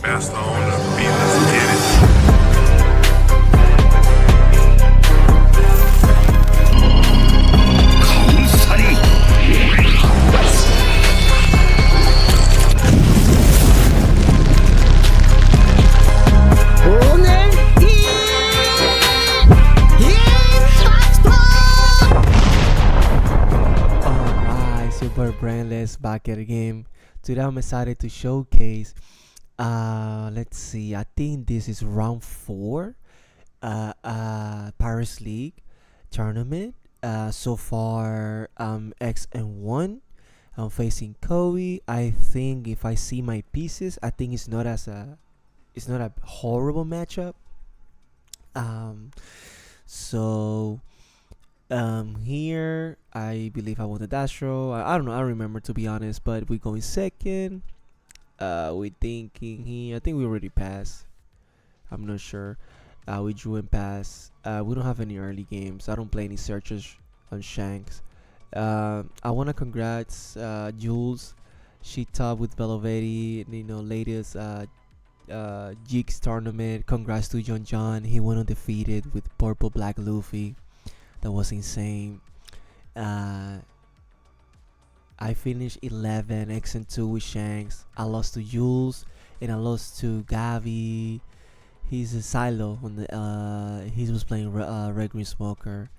Master on the beat, let's get it. Alright, Super Brainless back at the game. Today I'm excited to showcase. Let's see. I think this is round 4. Paris League tournament. So far, X and 1. I'm facing Koby. I think if I see my pieces, I think it's not a horrible matchup. Um, so here I believe I won the dash row. I don't know. I don't remember to be honest. But we're going second. We thinking here. I think we already passed. I'm not sure. We drew and passed. We don't have any early games. I don't play any searches on Shanks. I wanna congrats Jules. She top with Belovetti. Latest Jigs tournament. Congrats to John. He went undefeated with Purple Black Luffy. That was insane. Uh, I finished 11 X and 2 with Shanks. I lost to Jules and I lost to Gavi. He's a silo on the. He was playing Red Green Smoker.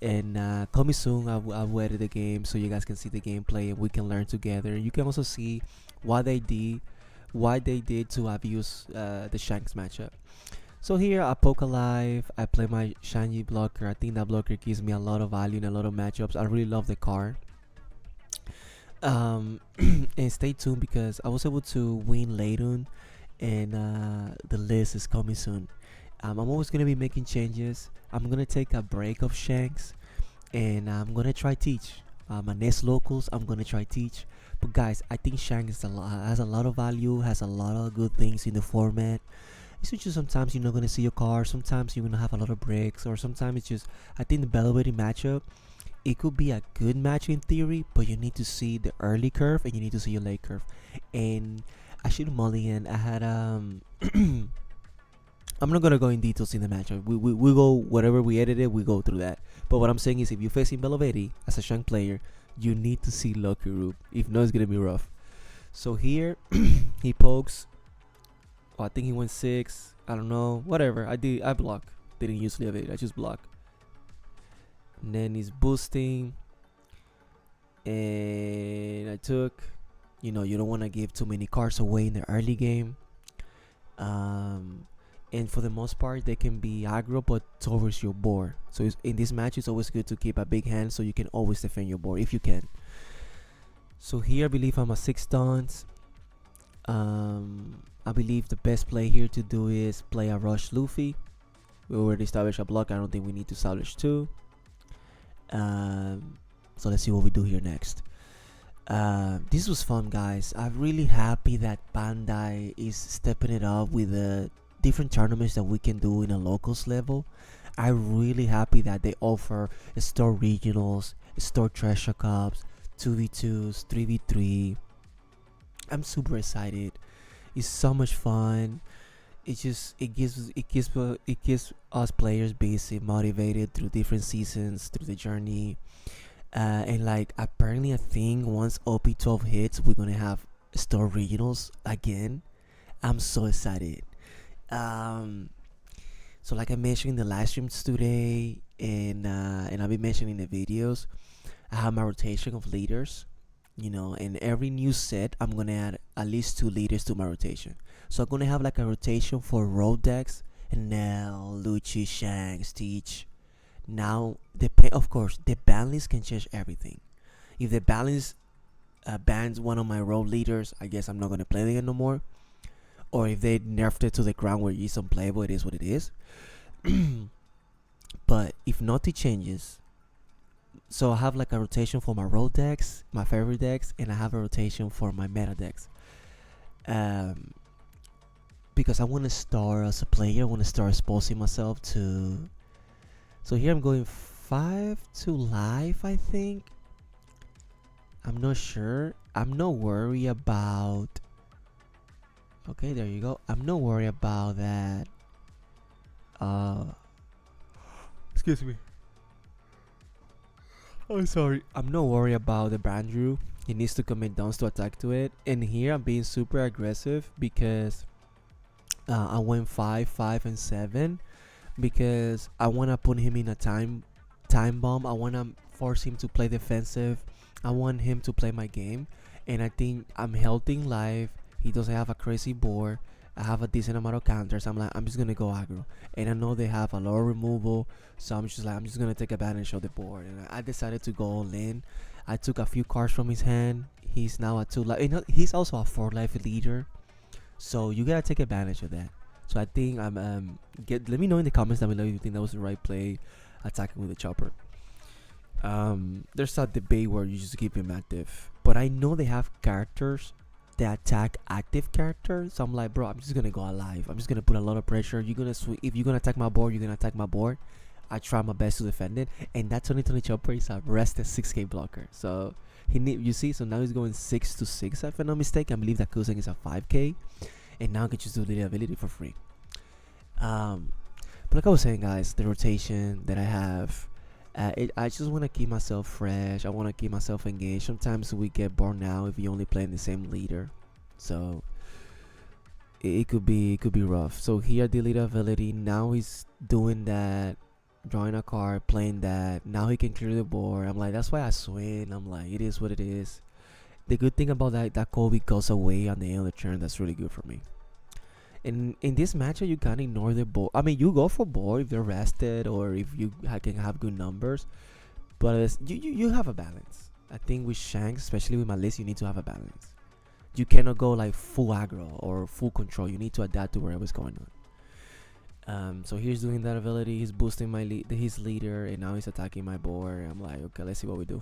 And coming soon, I've edited the game so you guys can see the gameplay and we can learn together. You can also see what they did to abuse the Shanks matchup. So here I poke alive. I play my shiny blocker. I think that blocker gives me a lot of value in a lot of matchups. I really love the card. And stay tuned because I was able to win late on, and the list is coming soon. I'm always gonna be making changes. I'm gonna take a break of Shanks, and I'm gonna try teach. My next locals, I'm gonna try teach. But guys, I think Shanks has a lot of value, has a lot of good things in the format. It's just sometimes you're not gonna see your card. Sometimes you're gonna have a lot of breaks, or sometimes it's just I think the Belvedere matchup. It could be a good match in theory, but you need to see the early curve and you need to see your late curve. And I should mulligan. I had I'm not gonna go in details in the matchup. We go whatever we edited, we go through that. But what I'm saying is, if you're facing Belovetti as a Shank player, you need to see Lucky Root. If not, it's gonna be rough. So here he pokes. Oh, I think he went 6. I don't know. Whatever. I block. Didn't use Levitt. I just block. And then he's boosting. And I took. You don't want to give too many cards away in the early game. And for the most part, they can be aggro, but towards your board. So in this match, it's always good to keep a big hand so you can always defend your board if you can. So here, I believe I'm a 6 tons. I believe the best play here to do is play a rush Luffy. We already established a block. I don't think we need to establish 2. So let's see what we do here next. This was fun, guys. I'm really happy that Bandai is stepping it up with the different tournaments that we can do in a locals level. I'm really happy that they offer store regionals, store treasure cups, 2v2s, 3v3. I'm super excited. It's so much fun. It gives us players busy, motivated through different seasons, through the journey. And like apparently I think once OP-12 hits, we're gonna have store regionals again. I'm so excited. So like I mentioned in the live streams today, and I've been mentioning in the videos, I have my rotation of leaders. And every new set, I'm gonna add at least 2 leaders to my rotation. So I'm gonna have like a rotation for road decks, and now Lucci, Shanks, Teach. Now of course the ban list can change everything. If the ban list bans one of my road leaders, I guess I'm not gonna play them no more. Or if they nerfed it to the ground where it's unplayable, it is what it is. But if nothing changes, so I have like a rotation for my road decks, my favorite decks, and I have a rotation for my meta decks. Because I want to start as a player, I want to start exposing myself to. So here I'm going 5 to life, I think. I'm not sure. I'm not worried about Okay, there you go. I'm not worried about that. Excuse me. Oh, sorry. I'm not worried about the Bandrew. He needs to commit downs to attack to it. And here I'm being super aggressive because I went 5, 5, and 7 because I want to put him in a time bomb. I want to force him to play defensive. I want him to play my game. And I think I'm healthy in life. He doesn't have a crazy board. I have a decent amount of counters. I'm just gonna go aggro, and I know they have a lot of removal, so I'm just gonna take advantage of the board. And I decided to go all in. I took a few cards from his hand. He's now at 2 life. He's also a 4 life leader, so you gotta take advantage of that. So I think let me know in the comments down below if you think that was the right play, attacking with the chopper. There's a debate where you just keep him active, but I know they have characters that attack active characters. So I'm like, bro, I'm just gonna go alive. I'm just gonna put a lot of pressure. If you're gonna attack my board, you're gonna attack my board. I try my best to defend it, and that 2020 chopper is a rested 6k blocker. So you see, so now he's going 6 to 6 if I'm not mistaken. I believe that Kuseng is a 5k, and now I can just do the ability for free. But like I was saying, guys, the rotation that I have. I just want to keep myself fresh. I want to keep myself engaged. Sometimes we get burned out if you only play in the same leader, so it could be rough. So here, delete ability. Now he's doing that, drawing a card, playing that. Now he can clear the board. I'm like, that's why I swing. I'm like, it is what it is. The good thing about that Koby goes away on the end of the turn. That's really good for me. In this matchup, you can't ignore the board. I mean, you go for board if they're rested or if you can have good numbers, but you have a balance. I think with Shanks, especially with my list, you need to have a balance. You cannot go like full aggro or full control. You need to adapt to whatever's going on. So he's doing that ability. He's boosting his leader, and now he's attacking my board. I'm like, okay, let's see what we do.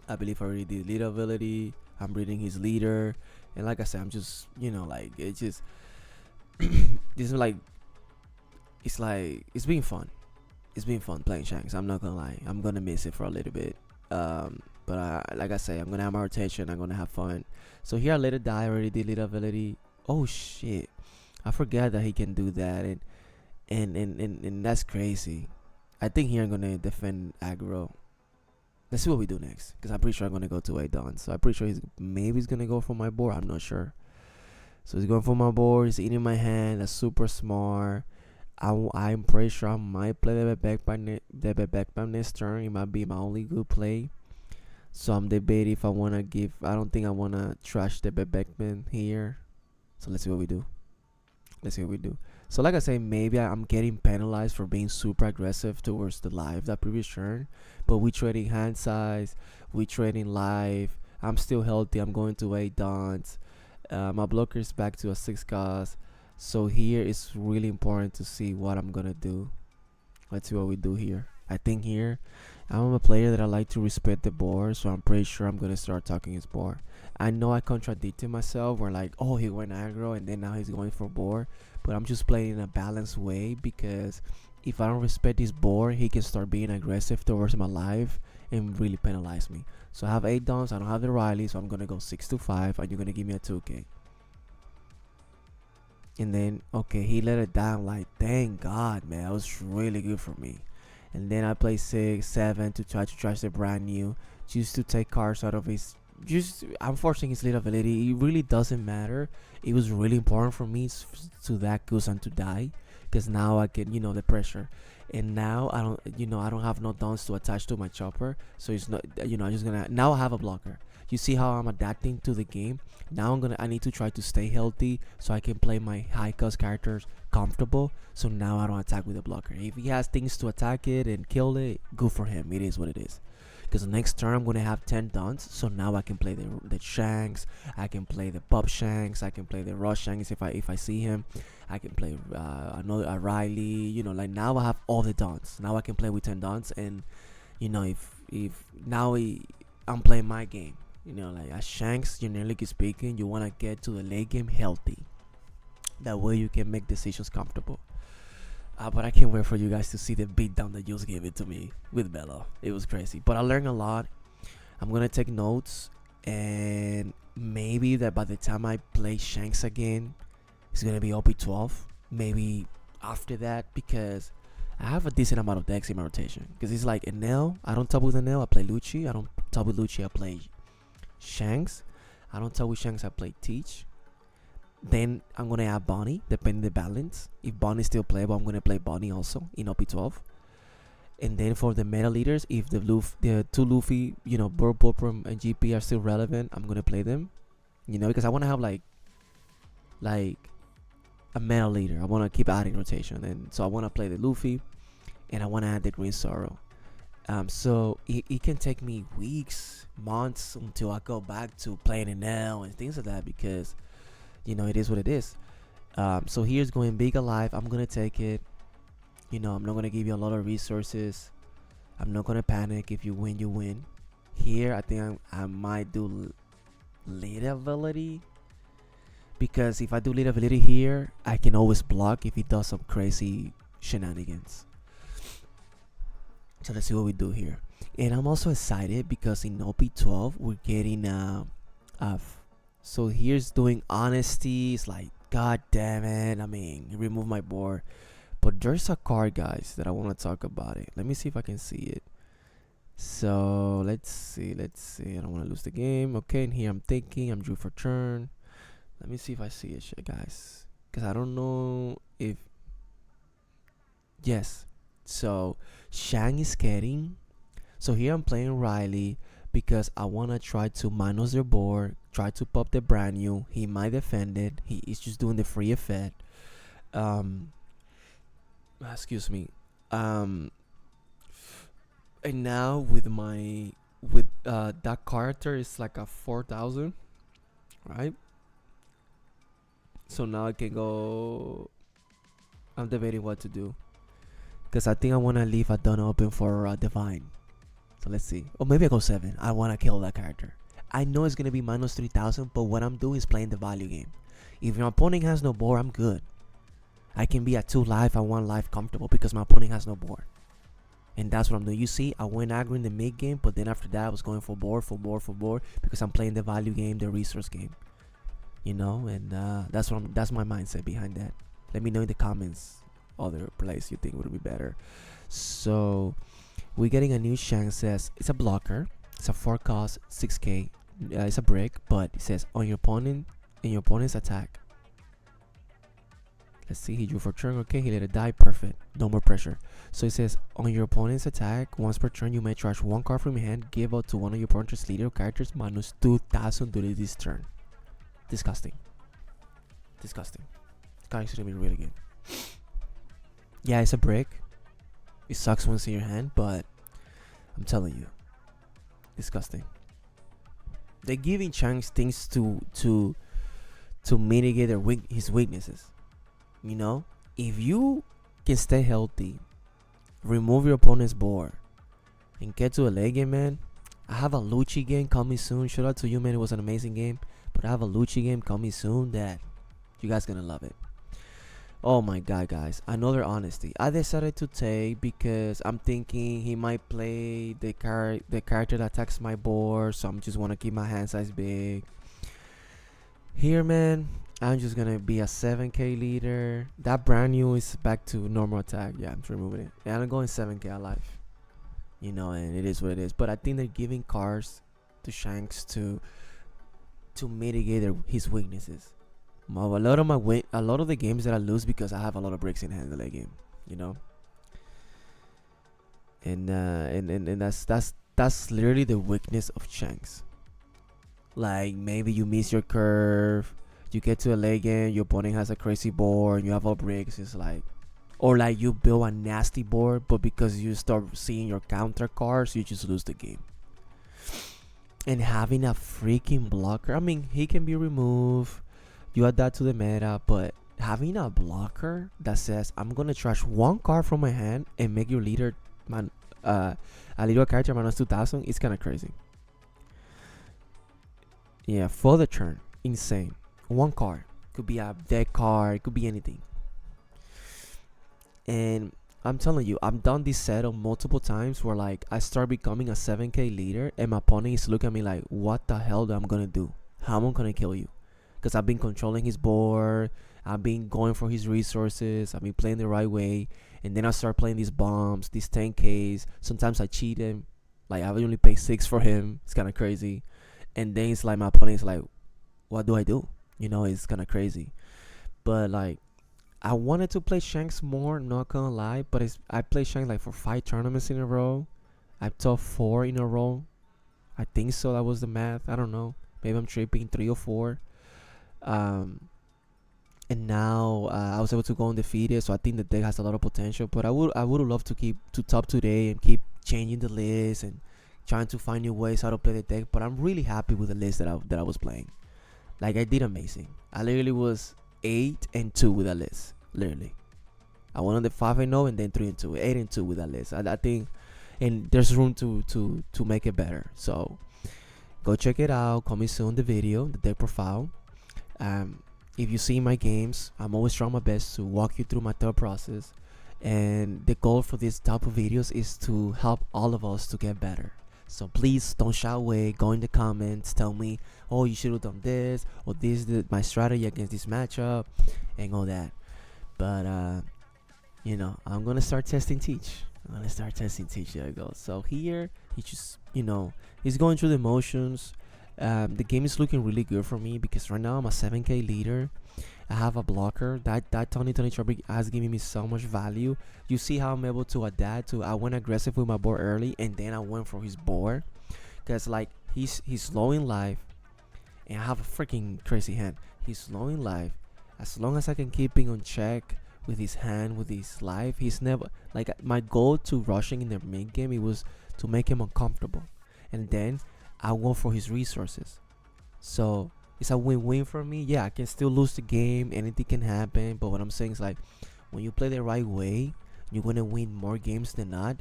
I believe I already did leader ability. I'm reading his leader, and like I said, I'm just like it's just. This is like it's been fun. It's been fun playing Shanks. I'm not gonna lie. I'm gonna miss it for a little bit. But like I say, I'm gonna have my rotation. I'm gonna have fun. So here I let it die. I already did lead ability. Oh shit! I forgot that he can do that, and that's crazy. I think here I'm gonna defend aggro. Let's see what we do next, because I'm pretty sure I'm gonna go to 8 dons. So I'm pretty sure he's gonna go for my board. I'm not sure. So he's going for my board. He's eating my hand. That's super smart. I'm pretty sure I might play the back next turn. It might be my only good play. So I'm debating if I wanna give. I don't think I wanna trash the backman here. So let's see what we do. So like I say, maybe I'm getting penalized for being super aggressive towards the live that previous turn. But we trading hand size. We trading live. I'm still healthy. I'm going to 8 dons. My blocker is back to a 6 cost. So here it's really important to see what I'm gonna do. Let's see what we do here. I think here I'm a player that I like to respect the board, so I'm pretty sure I'm gonna start talking his board. I know I contradicted myself where like, oh, he went aggro and then now he's going for board, but I'm just playing in a balanced way, because if I don't respect his board, he can start being aggressive towards my life and really penalize me. So I have 8 dons. I don't have the Riley, so I'm gonna go 6 to 5, and you're gonna give me a 2k. And then okay, he let it down. Like, thank God, man, that was really good for me. And then I play 6, 7 to try to trash the brand new, just to take cards out of his. I'm forcing his lead ability. It really doesn't matter. It was really important for me to that Kusan to die, because now I can, the pressure. And now I don't have no dons to attach to my chopper, so it's not, I'm just gonna, now I have a blocker. You see how I'm adapting to the game. Now I need to try to stay healthy so I can play my high cost characters comfortable, so now I don't attack with a blocker. If he has things to attack it and kill it, good for him. It is what it is. Because the next turn I'm gonna have 10 dons, so now I can play the Shanks, I can play the Pop Shanks, I can play the Rush Shanks if I see him, I can play a Riley. Like, now I have all the dons. Now I can play with 10 dons, and if now I'm playing my game. Like as Shanks, generally speaking, you wanna get to the late game healthy. That way you can make decisions comfortable. But I can't wait for you guys to see the beatdown that Jules gave it to me with Bella. It was crazy, but I learned a lot. I'm gonna take notes. and maybe that by the time I play Shanks again, it's gonna be OP-12. Maybe after that, because I have a decent amount of decks in my rotation. Because it's like Enel, I don't top with Enel, I play Lucci. I don't top with Lucci, I play Shanks. I don't top with Shanks, I play Teach. Then I'm gonna add Bonnie, depending the balance. If Bonnie's still playable, I'm gonna play Bonnie also in OP-12. And then for the meta leaders, if the two Luffy, Burp, Boprum, and GP are still relevant, I'm gonna play them. Because I wanna have like a meta leader. I wanna keep adding rotation, and so I wanna play the Luffy, and I wanna add the Green Sorrow. So it can take me weeks, months until I go back to playing it now and things like that, because it is what it is. So here's going big alive. I'm gonna take it. I'm not gonna give you a lot of resources. I'm not gonna panic. If you win, you win. Here, I think I might do lead ability, because if I do lead ability here, I can always block if he does some crazy shenanigans. So let's see what we do here. And I'm also excited because in OP-12 we're getting so here's doing honesty. It's like, god damn it, remove my board. But there's a card, guys, that I want to talk about it. Let me see if I can see it. So let's see. I don't want to lose the game. Okay, and here I'm thinking I'm due for turn. Let me see if I see it, guys, because I don't know if yes. So Shang is getting. So here I'm playing Riley because I want to try to minus their board, try to pop the brand new. He might defend it. He is just doing the free effect. Excuse me. And now with that character is like a 4,000, right? So now I can go. I'm debating what to do, because I think I want to leave a don open for Divine. So let's see. Or maybe I go 7. I want to kill that character. I know it's gonna be minus 3,000, but what I'm doing is playing the value game. If your opponent has no board, I'm good. I can be at 2 life and 1 life comfortable because my opponent has no board. And that's what I'm doing. You see, I went aggro in the mid game, but then after that I was going for board, because I'm playing the value game, the resource game. And that's my mindset behind that. Let me know in the comments other place you think would be better. So we're getting a new Shanks. Says it's a blocker. It's a 4 cost 6k. It's a brick, but it says on your opponent's attack. Let's see, he drew for turn. Okay, he let it die. Perfect. No more pressure. So it says on your opponent's attack, once per turn, you may trash 1 card from your hand, give out to one of your opponent's leader characters minus 2,000 during this turn. Disgusting. This card is gonna be really good. Yeah, it's a brick. It sucks once in your hand, but I'm telling you, disgusting. They're giving Shanks things to mitigate his weaknesses. If you can stay healthy, remove your opponent's board, and get to a late game, man. I have a Lucci game coming soon. Shout out to you, man. It was an amazing game. But I have a Lucci game coming soon that you guys gonna love it. Oh my god, guys. Another honesty. I decided to take because I'm thinking he might play the character that attacks my board. So I'm just want to keep my hand size big. Here, man, I'm just gonna be a 7k leader. That brand new is back to normal attack. Yeah, I'm just removing it. And I'm going 7k alive. And it is what it is. But I think they're giving cards to Shanks to mitigate his weaknesses. A lot of the games that I lose because I have a lot of bricks in hand in the late game. And that's literally the weakness of Shanks. Like, maybe you miss your curve, you get to a late game, your opponent has a crazy board, you have all bricks. It's like, or like you build a nasty board, but because you start seeing your counter cards, you just lose the game. And having a freaking blocker, he can be removed. You add that to the meta, but having a blocker that says I'm gonna trash 1 card from my hand and make your leader a leader character minus 2,000 is kind of crazy. Yeah, for the turn, insane. 1 card could be a deck card, could be anything. And I'm telling you, I've done this setup multiple times where like I start becoming a 7K leader and my opponent is looking at me like, what the hell am I gonna do? How am I gonna kill you? Because I've been controlling his board, I've been going for his resources, I've been playing the right way, and then I start playing these bombs, these 10Ks. Sometimes I cheat him, like I only pay 6 for him. It's kind of crazy, and then it's like my opponent is like, what do I do? It's kind of crazy. But like I wanted to play Shanks more, not gonna lie, but I played Shanks like for 5 tournaments in a row. I've top 4 in a row. I think so. That was the math. I don't know. Maybe I'm tripping, 3 or 4. Um, and now I was able to go undefeated, so I think the deck has a lot of potential. But I would love to keep to top today and keep changing the list and trying to find new ways how to play the deck. But I'm really happy with the list that I was playing. Like I did amazing. I literally was 8-2 with that list. Literally, I went on the 5-0 and then 3-2, 8-2 with that list. I think, and there's room to make it better. So go check it out. Coming soon, the video, the deck profile. If you see my games, I'm always trying my best to walk you through my thought process. And the goal for this type of videos is to help all of us to get better. So please don't shy away. Go in the comments. Tell me, oh, you should have done this, or this is my strategy against this matchup, and all that. But I'm gonna start testing teach. There you go. So here he just he's going through the motions. The game is looking really good for me because right now I'm a 7K leader. I have a blocker. That Tony Trouble has given me so much value. You see how I'm able to adapt to. I went aggressive with my board early, and then I went for his board, because like he's slow in life, and I have a freaking crazy hand. He's slow in life. As long as I can keep him on check with his hand, with his life, he's never like my goal to rushing in the mid game. It was to make him uncomfortable, and then I went for his resources. So it's a win-win for me. Yeah, I can still lose the game. Anything can happen. But what I'm saying is like, when you play the right way, you're gonna win more games than not.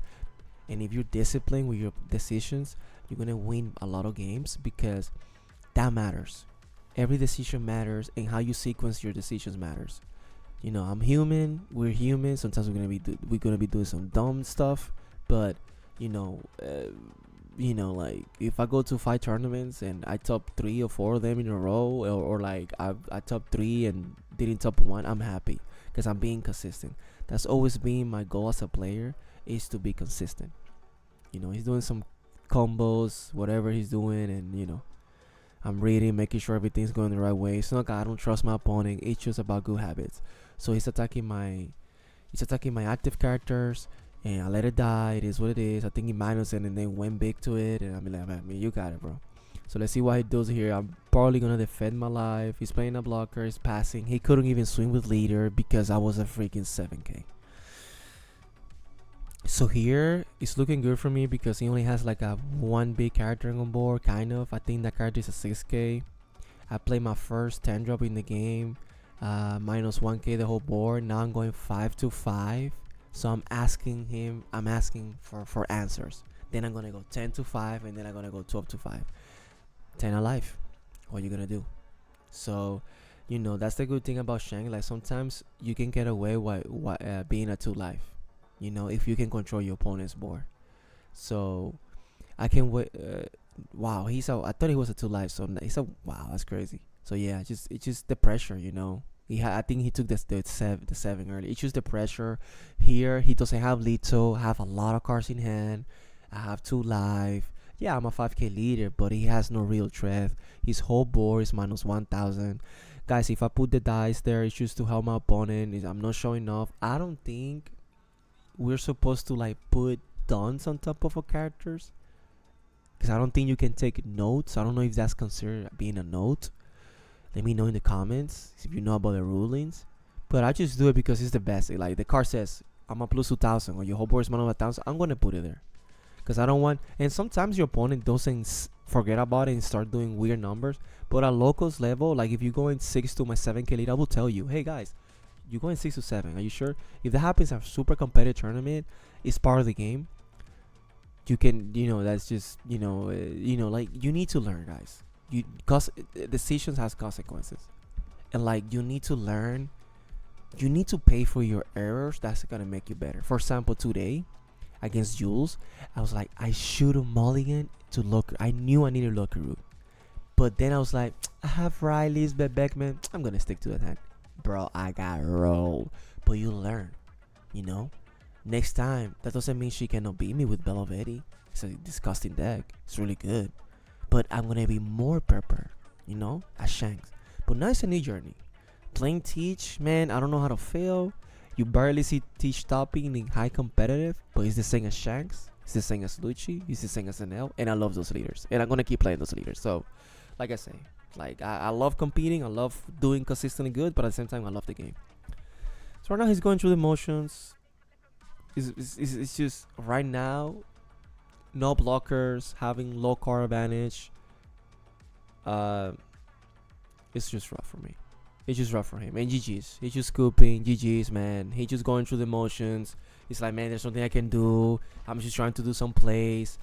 And if you're disciplined with your decisions, you're gonna win a lot of games, because that matters. Every decision matters, and how you sequence your decisions matters. I'm human. We're human. Sometimes we're gonna be doing some dumb stuff, but like if I go to 5 tournaments and I top 3 or 4 of them in a row, or like I top 3 and didn't top 1, I'm happy, because I'm being consistent. That's always been my goal as a player, is to be consistent. He's doing some combos, whatever he's doing, and I'm reading, making sure everything's going the right way. It's not like I don't trust my opponent. It's just about good habits. So he's attacking my active characters, and I let it die. It is what it is. I think he minus it and then went big to it, and I'm like, man, you got it, bro. So let's see what he does here. I'm probably gonna defend my life. He's playing a blocker. He's passing. He couldn't even swing with leader because I was a freaking 7K. So here it's looking good for me because he only has like a one big character on board, kind of. I think that character is a 6K. I played my first 10 drop in the game, minus 1K the whole board. Now I'm going 5-5. So I'm asking for answers. Then I'm gonna go 10-5, and then I'm gonna go 12-5. 10 alive. What you gonna do? So, that's the good thing about Shank. Like sometimes you can get away with being a 2 life. If you can control your opponent's board. So I can wait. Wow, I thought he was a 2 life. So wow, that's crazy. So yeah, it's just the pressure. I think he took the 7 early. It's just the pressure. Here he doesn't have lethal. I have a lot of cards in hand. I have 2 life. Yeah, I'm a 5K leader, but he has no real threat. His whole board is minus 1,000. Guys, if I put the dice there, it's just to help my opponent. I'm not showing off. I don't think we're supposed to like put dons on top of our characters, because I don't think you can take notes. I don't know if that's considered being a note. Let me know in the comments if you know about the rulings. But I just do it because it's the best. Like the card says, I'm a plus 2,000, or your whole board is minus 1,000. I'm gonna put it there, because I don't want. And sometimes your opponent doesn't forget about it and start doing weird numbers. But at locals level, like if you go in 6 to my 7K lead, I will tell you, hey guys, you're going 6 to 7. Are you sure? If that happens in a super competitive tournament, it's part of the game. You can, that's just, like you need to learn, guys. Decisions has consequences, and like you need to learn you need to pay for your errors. That's gonna make you better. For example, today against Jules, I was like, I should have mulligan to look. I knew I needed locker root, but then I was like, I have Riley's Beckman. I'm gonna stick to that hand, bro. I got rolled, but you learn, you know. Next time, that doesn't mean she cannot beat me with Belovetti. It's a disgusting deck. It's really good, but I'm gonna be more prepared, you know, as Shanks. But now it's a new journey. Playing Teach, man, I don't know how to fail. You barely see Teach topping in high competitive, but it's the same as Shanks. It's the same as Lucci. It's the same as NL, and I love those leaders, and I'm gonna keep playing those leaders. So, like I say, like I love competing. I love doing consistently good, but at the same time, I love the game. So right now he's going through the motions. It's just right now, no blockers, having low car advantage. It's just rough for me. It's just rough for him. And GG's. He's just scooping. GG's, man. He just going through the motions. He's like, man, there's nothing I can do. I'm just trying to do some plays.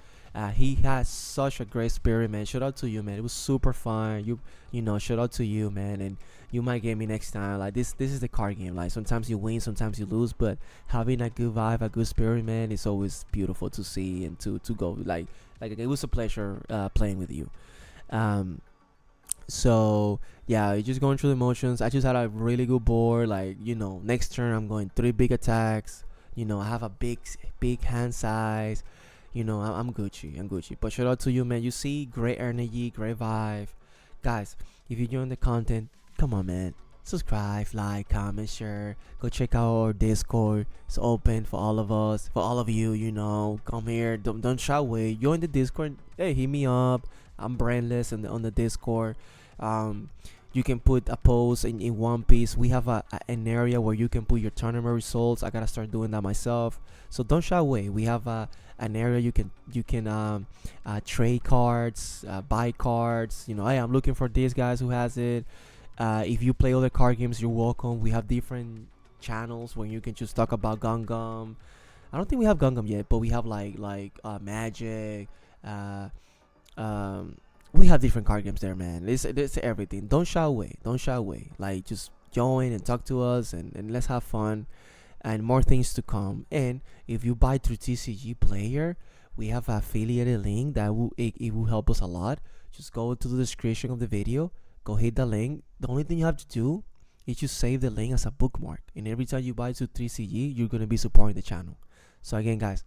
He has such a great spirit, man. Shout out to you, man. It was super fun. You know, shout out to you, man. And you might get me next time. Like this is the card game. Like sometimes you win, sometimes you lose, but having a good vibe, a good spirit, man, it's always beautiful to see and to go. Like it was a pleasure playing with you. So yeah, you're just going through the motions. I just had a really good board. Like, you know, next turn I'm going 3 big attacks. You know, I have a big hand size. You know, I'm Gucci. But shout out to you, man. You see, great energy, great vibe, guys. If you enjoy the content, come on, man. Subscribe, like, comment, share. Go check out our Discord. It's open for all of us, for all of you. You know, come here. Don't shy away. Join the Discord. Hey, hit me up. I'm brainless on the Discord. You can put a post in One Piece. We have an area where you can put your tournament results. I gotta start doing that myself. So don't shy away. We have an area you can trade cards, buy cards. You know, hey, I'm looking for these guys who has it. If you play other card games, you're welcome. We have different channels where you can just talk about Gungam. I don't think we have Gungam yet, but we have like Magic. We have different card games there, man. It's everything. Don't shy away. Like, just join and talk to us, and let's have fun, and more things to come. And if you buy through TCG Player, we have an affiliated link that it will help us a lot. Just go to the description of the video, go hit the link. The only thing you have to do is just save the link as a bookmark, and every time you buy through 3CG, you're gonna be supporting the channel. So again, guys,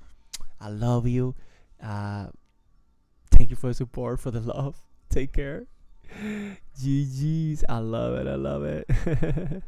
I love you. Thank you for the support, for the love. Take care. GG's. I love it.